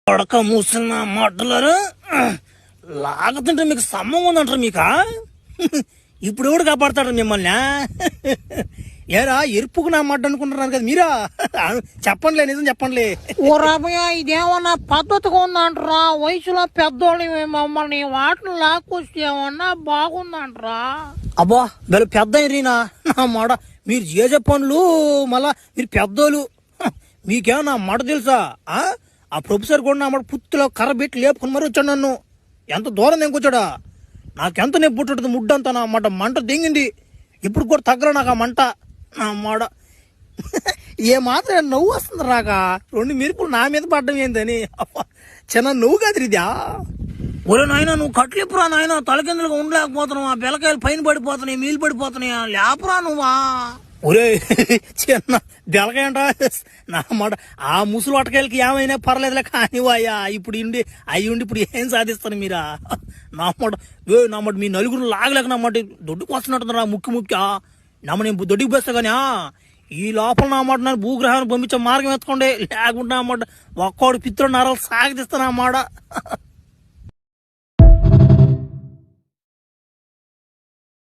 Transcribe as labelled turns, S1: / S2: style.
S1: పడక మూసిన మాటలారా లాగుతుంటే మీకు సమ్మం ఉందంటారు మీకా ఇప్పుడు ఎవడు కాపాడతాడు మిమ్మల్ని ఏరా ఎరుపుకు నా మాట అనుకుంటున్నారు కదా మీరా చెప్పండిలే నిజం చెప్పండి
S2: ఊరబయ్య ఇదేమన్నా పద్ధతిగా ఉందంటరా వయసులో పెద్దోళ్ళు మమ్మల్ని వాటిని లాక్కొస్తే ఏమన్నా బాగుందంటరా
S1: అబ్బా వీళ్ళు పెద్ద రీనా నా మాట మీరు చేసే పనులు మళ్ళా మీరు పెద్దోళ్ళు మీకేమన్నా మాట తెలుసా ఆ ప్రొఫెసర్ కూడా నా మాట పుత్తులో కర్ర పెట్టి లేపుకుని మరి వచ్చాడు నన్ను ఎంత దూరం తెంకొచ్చాడా నాకెంత నొప్పి పుట్టింది ముడ్డంతా నా మాట మంట దింగింది ఇప్పుడు కూడా తగ్గరా నాకు ఆ మంట నా మాట ఏ మాత్రం నవ్వు వస్తుంది రాక రెండు మెరుపులు నా మీద పడ్డం ఏందని చిన్న నువ్వు కాదు ఇదా ఒరే నాయన నువ్వు కట్లిప్పురా నాయన తలకిందులుగా ఉండలేకపోతున్నావు ఆ బెలకాయలు పైన పడిపోతున్నాయి నీళ్ళు పడిపోతున్నాయా లేపరా నువ్వా ఒరే చిన్న బెలకాయంట నా మాట ఆ ముసులు అటకాయలకి ఏమైనా పర్లేదులే కానివాయా ఇప్పుడు ఇండి అయ్యి ఉండి ఇప్పుడు ఏం సాధిస్తాను మీరా నా మాట మీ నలుగురు లాగలేక నా మాట దొడ్డుకు వస్తున్నట్టు ముక్కి నమ్మ నేను దొడ్డికి పోస్తా కానీ ఈ లోపల నా మాట నన్ను భూగ్రహాన్ని పంపించే మార్గం ఎత్తుకోండి లేకుంటే నా మాట ఒక్కోడు పిత్రుడు నరాలు సాగతిస్తాను నా మాట